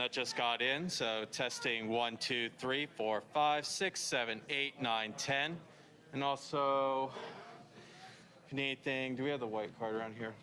That just got in, so testing 1, 2, 3, 4, 5, 6, 7, 8, 9, 10. And also, if you need anything, do we have the white card around here?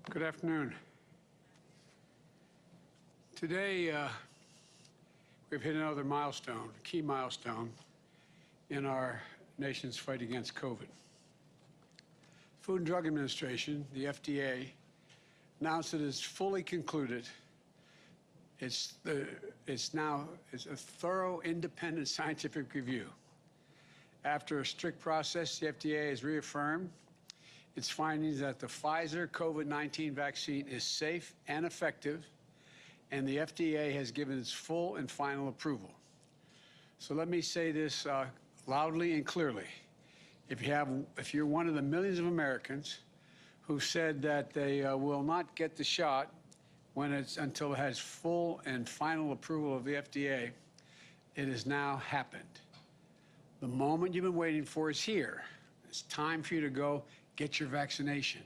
Good afternoon. Today, we've hit another milestone, a key milestone in our nation's fight against COVID. Food and Drug Administration, the FDA, announced it is fully concluded. It's a thorough, independent scientific review. After a strict process, the FDA has reaffirmed its findings that the Pfizer COVID-19 vaccine is safe and effective, and the FDA has given its full and final approval. So let me say this loudly and clearly. If you're one of the millions of Americans who said that they will not get the shot until it has full and final approval of the FDA, it has now happened. The moment you've been waiting for is here. It's time for you to go get your vaccination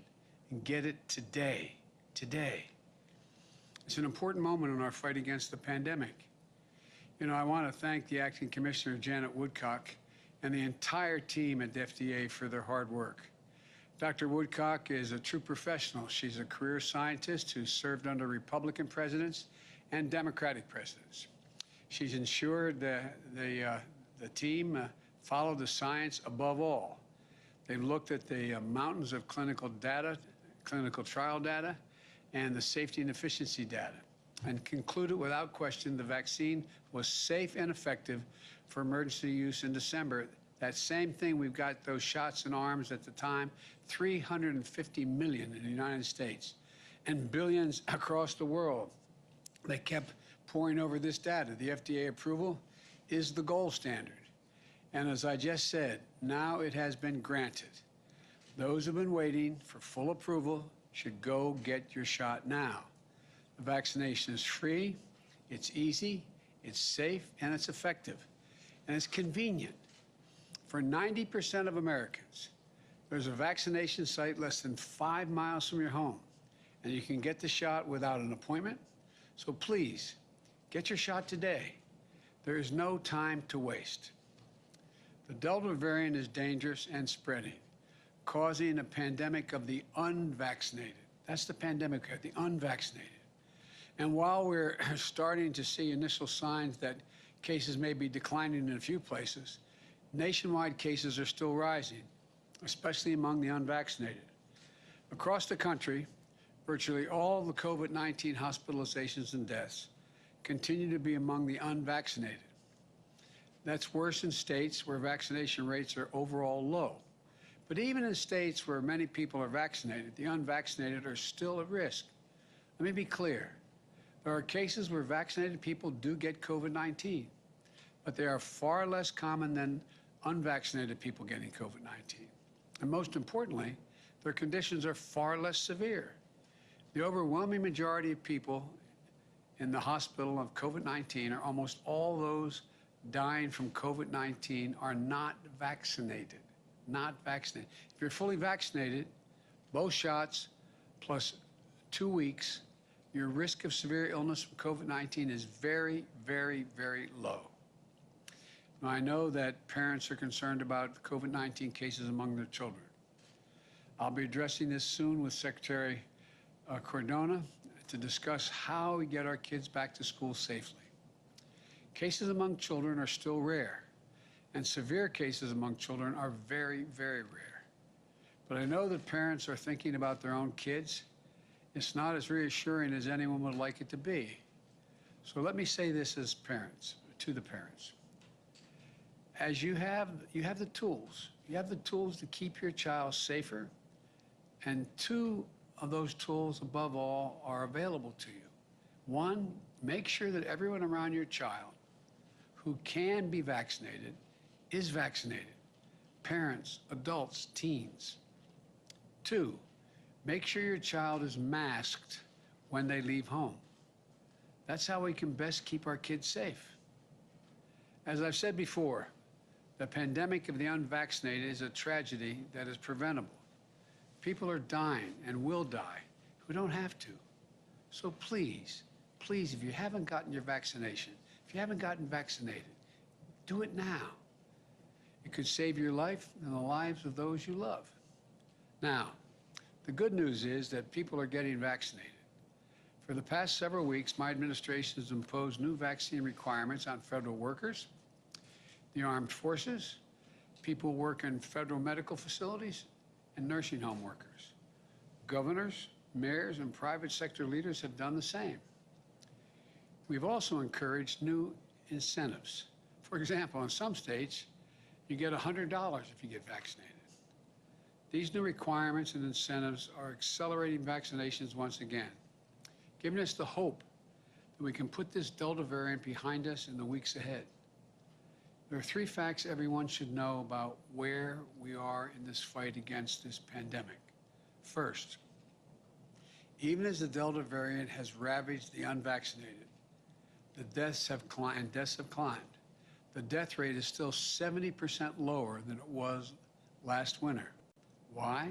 and get it today. It's an important moment in our fight against the pandemic. You know, I want to thank the Acting Commissioner, Janet Woodcock, and the entire team at the FDA for their hard work. Dr. Woodcock is a true professional. She's a career scientist who served under Republican presidents and Democratic presidents. She's ensured that the team followed the science above all. They've looked at the mountains of clinical data, clinical trial data, and the safety and efficiency data. and concluded without question the vaccine was safe and effective for emergency use in December. That same thing, we've got those shots in arms at the time, 350 million in the United States and billions across the world. They kept pouring over this data. The FDA approval is the gold standard. And as I just said, now it has been granted. Those who have been waiting for full approval should go get your shot now. The vaccination is free, it's easy, it's safe, and it's effective. And it's convenient. For 90% of Americans, there's a vaccination site less than 5 miles from your home, and you can get the shot without an appointment. So please, get your shot today. There is no time to waste. The Delta variant is dangerous and spreading, causing a pandemic of the unvaccinated. That's the pandemic of the unvaccinated. And while we're starting to see initial signs that cases may be declining in a few places, nationwide cases are still rising, especially among the unvaccinated. Across the country, virtually all the COVID-19 hospitalizations and deaths continue to be among the unvaccinated. That's worse in states where vaccination rates are overall low. But even in states where many people are vaccinated, the unvaccinated are still at risk. Let me be clear. There are cases where vaccinated people do get COVID-19, but they are far less common than unvaccinated people getting COVID-19. And most importantly, their conditions are far less severe. The overwhelming majority of people in the hospital of COVID-19, or almost all those dying from COVID-19, are not vaccinated. Not vaccinated. If you're fully vaccinated, both shots plus 2 weeks, your risk of severe illness from COVID-19 is very, very, very low. Now, I know that parents are concerned about COVID-19 cases among their children. I'll be addressing this soon with Secretary Cardona to discuss how we get our kids back to school safely. Cases among children are still rare, and severe cases among children are very, very rare. But I know that parents are thinking about their own kids. It's not as reassuring as anyone would like it to be. So let me say this as parents, to the parents. As you have the tools. You have the tools to keep your child safer, and 2 of those tools, above all, are available to you. 1, make sure that everyone around your child who can be vaccinated is vaccinated. Parents, adults, teens. 2, make sure your child is masked when they leave home. That's how we can best keep our kids safe. As I've said before, the pandemic of the unvaccinated is a tragedy that is preventable. People are dying and will die who don't have to. So please, please, if you haven't gotten your vaccination, if you haven't gotten vaccinated, do it now. It could save your life and the lives of those you love. Now, the good news is that people are getting vaccinated. For the past several weeks, my administration has imposed new vaccine requirements on federal workers, the armed forces, people who work in federal medical facilities, and nursing home workers. Governors, mayors, and private sector leaders have done the same. We've also encouraged new incentives. For example, in some states, you get $100 if you get vaccinated. These new requirements and incentives are accelerating vaccinations once again, giving us the hope that we can put this Delta variant behind us in the weeks ahead. There are 3 facts everyone should know about where we are in this fight against this pandemic. First, even as the Delta variant has ravaged the unvaccinated, the deaths have climbed. The death rate is still 70% lower than it was last winter. Why?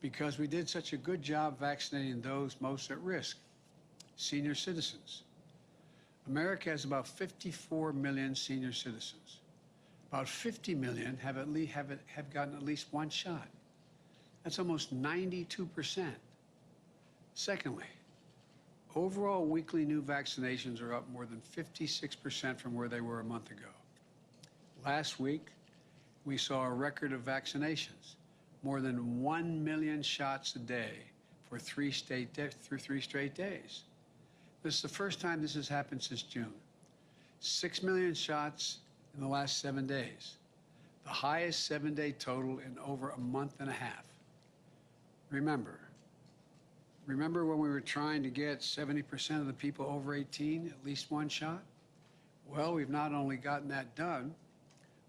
Because we did such a good job vaccinating those most at risk, senior citizens. America has about 54 million senior citizens. About 50 million have gotten at least 1 shot. That's almost 92%. Secondly, overall weekly new vaccinations are up more than 56% from where they were a month ago. Last week, we saw a record of vaccinations, more than 1 million shots a day for 3 straight days. This is the first time this has happened since June. 6 million shots in the last 7 days, the highest 7-day total in over a month and a half. Remember when we were trying to get 70% of the people over 18 at least one shot? Well, we've not only gotten that done,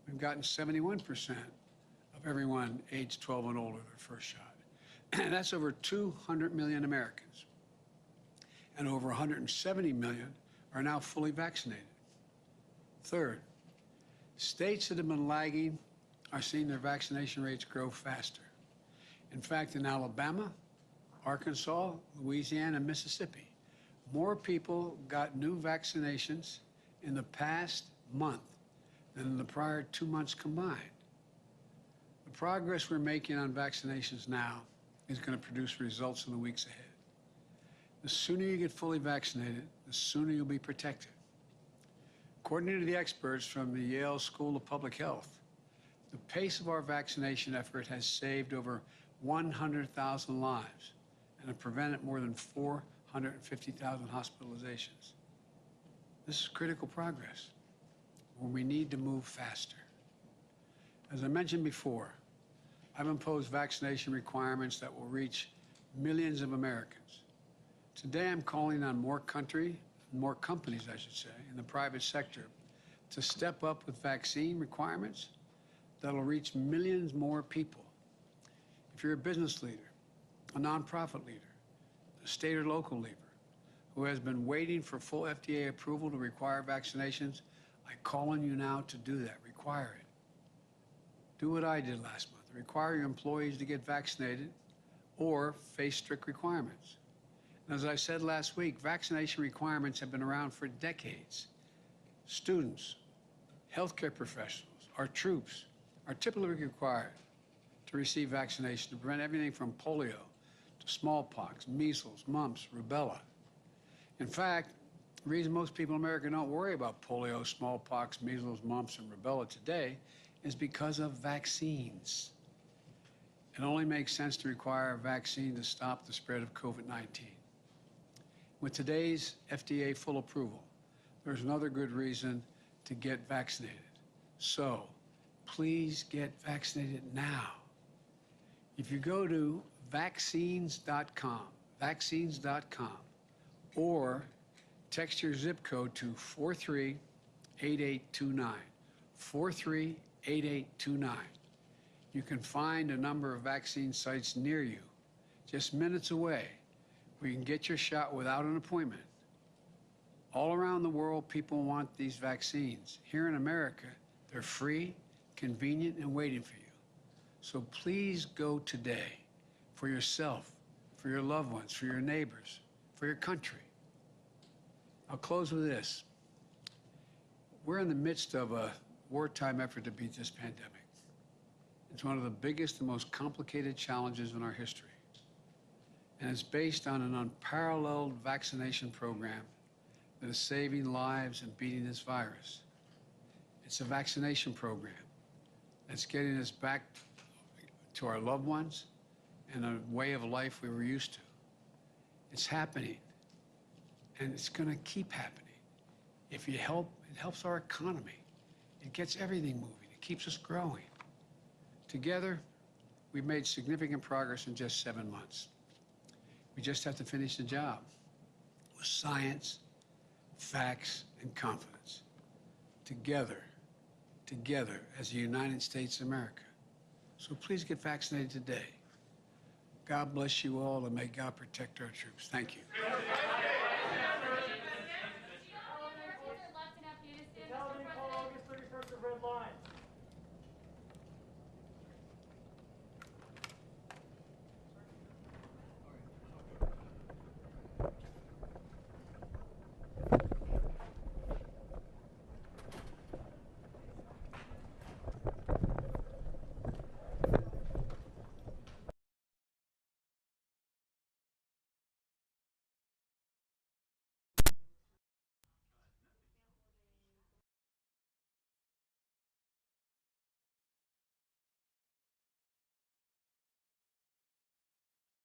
we've gotten 71% of everyone aged 12 and older their first shot. And that's over 200 million Americans. And over 170 million are now fully vaccinated. Third, states that have been lagging are seeing their vaccination rates grow faster. In fact, in Alabama, Arkansas, Louisiana, and Mississippi, more people got new vaccinations in the past month than in the prior 2 months combined. The progress we're making on vaccinations now is going to produce results in the weeks ahead. The sooner you get fully vaccinated, the sooner you'll be protected. According to the experts from the Yale School of Public Health, the pace of our vaccination effort has saved over 100,000 lives and have prevented more than 450,000 hospitalizations. This is critical progress, where we need to move faster. As I mentioned before, I've imposed vaccination requirements that will reach millions of Americans. Today, I'm calling on more companies, I should say, in the private sector to step up with vaccine requirements that'll reach millions more people. If you're a business leader, a nonprofit leader, a state or local leader who has been waiting for full FDA approval to require vaccinations, I call on you now to do that. Require it. Do what I did last month. Require your employees to get vaccinated or face strict requirements. And as I said last week, vaccination requirements have been around for decades. Students, healthcare professionals, our troops are typically required to receive vaccination to prevent everything from polio to smallpox, measles, mumps, rubella. In fact, the reason most people in America don't worry about polio, smallpox, measles, mumps, and rubella today is because of vaccines. It only makes sense to require a vaccine to stop the spread of COVID-19. With today's FDA full approval, there's another good reason to get vaccinated. So, please get vaccinated now. If you go to vaccines.com, or text your zip code to 438829, 438829. You can find a number of vaccine sites near you, just minutes away, where you can get your shot without an appointment. All around the world, people want these vaccines. Here in America, they're free, convenient, and waiting for you. So please go today for yourself, for your loved ones, for your neighbors, for your country. I'll close with this. We're in the midst of a wartime effort to beat this pandemic. It's one of the biggest and most complicated challenges in our history. And it's based on an unparalleled vaccination program that is saving lives and beating this virus. It's a vaccination program that's getting us back to our loved ones and a way of life we were used to. It's happening, and it's going to keep happening. If you help, it helps our economy. It gets everything moving. It keeps us growing. Together, we've made significant progress in just 7 months. We just have to finish the job with science, facts, and confidence. Together as the United States of America. So please get vaccinated today. God bless you all, and may God protect our troops. Thank you.